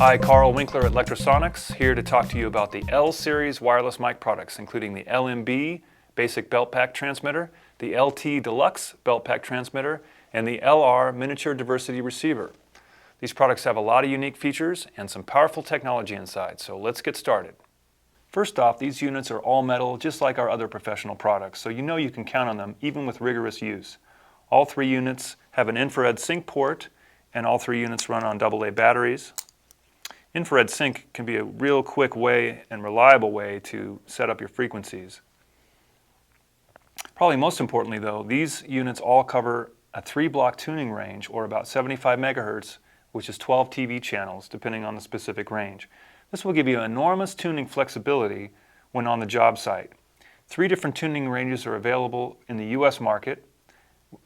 Hi, Carl Winkler at Lectrosonics, here to talk to you about the L-Series wireless mic products, including the LMB basic belt pack transmitter, the LT Deluxe belt pack transmitter, and the LR miniature diversity receiver. These products have a lot of unique features and some powerful technology inside, so let's get started. First off, these units are all metal, just like our other professional products, so you know you can count on them even with rigorous use. All three units have an infrared sync port, and all three units run on AA batteries. Infrared sync can be a real quick way and reliable way to set up your frequencies. Probably most importantly though, these units all cover a 3-block tuning range, or about 75 megahertz, which is 12 TV channels depending on the specific range. This will give you enormous tuning flexibility when on the job site. 3 different tuning ranges are available in the US market.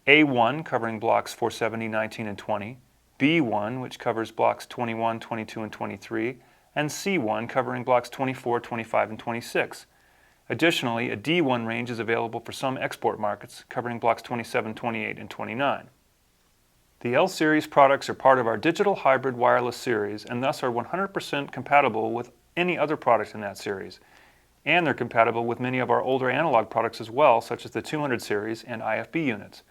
A1 covering blocks 470, 19, and 20. B1, which covers blocks 21, 22, and 23, and C1 covering blocks 24, 25, and 26. Additionally, a D1 range is available for some export markets, covering blocks 27, 28, and 29. The L-Series products are part of our digital hybrid wireless series and thus are 100% compatible with any other product in that series. And they're compatible with many of our older analog products as well, such as the 200 series and IFB units.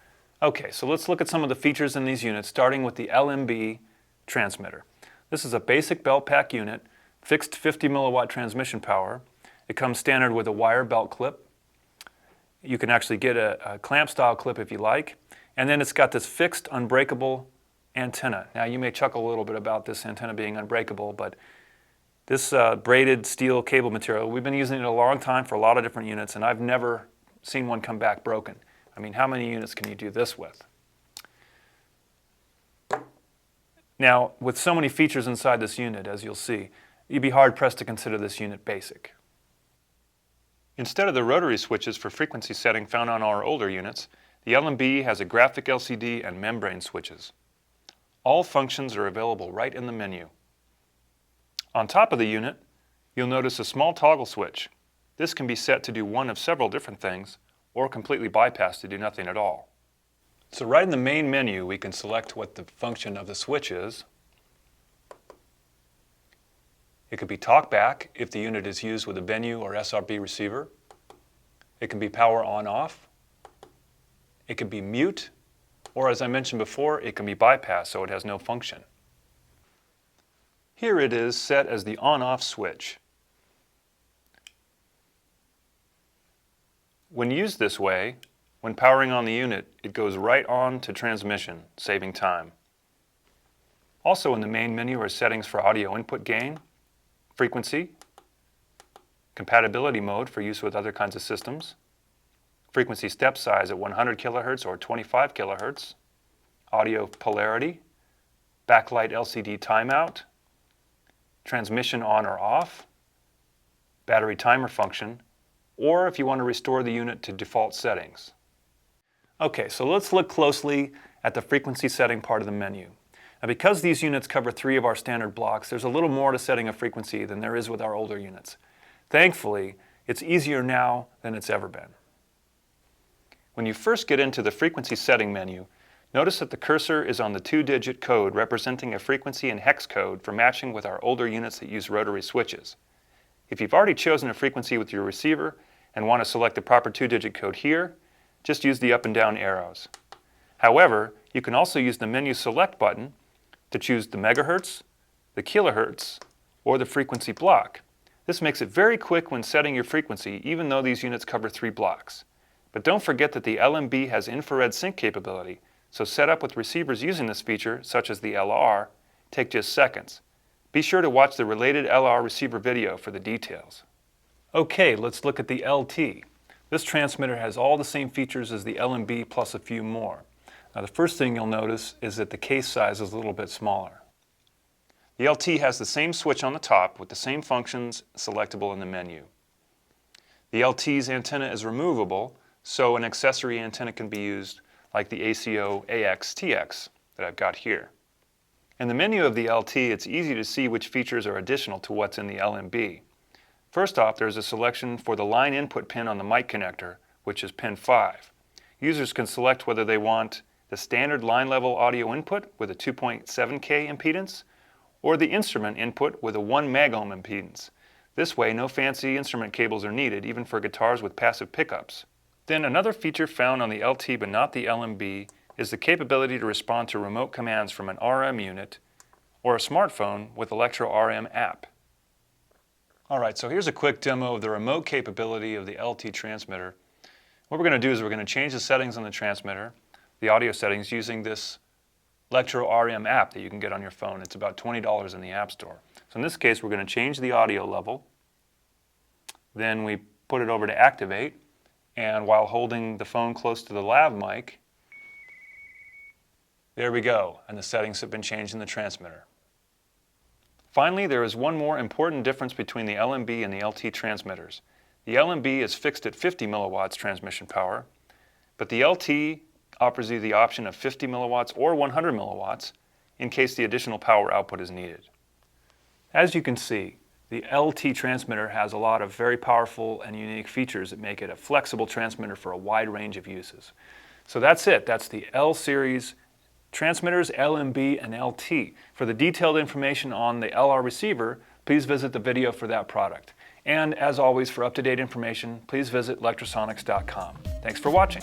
Okay, so let's look at some of the features in these units, starting with the LMB transmitter. This is a basic belt pack unit, fixed 50 milliwatt transmission power. It comes standard with a wire belt clip. You can actually get a clamp style clip if you like. And then it's got this fixed unbreakable antenna. Now you may chuckle a little bit about this antenna being unbreakable, but this braided steel cable material, we've been using it a long time for a lot of different units, and I've never seen one come back broken. I mean, how many units can you do this with? Now, with so many features inside this unit, as you'll see, you'd be hard-pressed to consider this unit basic. Instead of the rotary switches for frequency setting found on our older units, the LMB has a graphic LCD and membrane switches. All functions are available right in the menu. On top of the unit, you'll notice a small toggle switch. This can be set to do one of several different things, or completely bypass to do nothing at all. So right in the main menu, we can select what the function of the switch is. It could be talk back if the unit is used with a Venue or SRB receiver. It can be power on off. It can be mute, or as I mentioned before, it can be bypass, so it has no function. Here it is set as the on-off switch. When used this way, when powering on the unit, it goes right on to transmission, saving time. Also in the main menu are settings for audio input gain, frequency, compatibility mode for use with other kinds of systems, frequency step size at 100 kHz or 25 kHz, audio polarity, backlight LCD timeout, transmission on or off, battery timer function, or if you want to restore the unit to default settings. Okay, so let's look closely at the frequency setting part of the menu. Now, because these units cover 3 of our standard blocks, there's a little more to setting a frequency than there is with our older units. Thankfully, it's easier now than it's ever been. When you first get into the frequency setting menu, notice that the cursor is on the 2-digit code representing a frequency in hex code for matching with our older units that use rotary switches. If you've already chosen a frequency with your receiver and want to select the proper 2-digit code here, just use the up and down arrows. However, you can also use the menu select button to choose the megahertz, the kilohertz, or the frequency block. This makes it very quick when setting your frequency, even though these units cover 3 blocks. But don't forget that the LMB has infrared sync capability, so setup with receivers using this feature, such as the LR, take just seconds. Be sure to watch the related LR receiver video for the details. Okay, let's look at the LT. This transmitter has all the same features as the LMB plus a few more. Now the first thing you'll notice is that the case size is a little bit smaller. The LT has the same switch on the top with the same functions selectable in the menu. The LT's antenna is removable, so an accessory antenna can be used like the ACO AX-TX that I've got here. In the menu of the LT, it's easy to see which features are additional to what's in the LMB. First off, there's a selection for the line input pin on the mic connector, which is pin 5. Users can select whether they want the standard line level audio input with a 2.7K impedance, or the instrument input with a 1 megohm impedance. This way, no fancy instrument cables are needed, even for guitars with passive pickups. Then another feature found on the LT but not the LMB is the capability to respond to remote commands from an RM unit or a smartphone with Electro RM app. Alright, so here's a quick demo of the remote capability of the LT transmitter. What we're going to do is we're going to change the settings on the transmitter, the audio settings, using this Electro RM app that you can get on your phone. It's about $20 in the App Store. So in this case, we're going to change the audio level. Then we put it over to activate, and while holding the phone close to the lav mic, there we go, and the settings have been changed in the transmitter. Finally, there is one more important difference between the LMB and the LT transmitters. The LMB is fixed at 50 milliwatts transmission power, but the LT offers you the option of 50 milliwatts or 100 milliwatts in case the additional power output is needed. As you can see, the LT transmitter has a lot of very powerful and unique features that make it a flexible transmitter for a wide range of uses. So that's it. That's the L series transmitters, LMB and LT. For the detailed information on the LR receiver, please visit the video for that product. And as always, for up-to-date information, please visit Lectrosonics.com. Thanks for watching.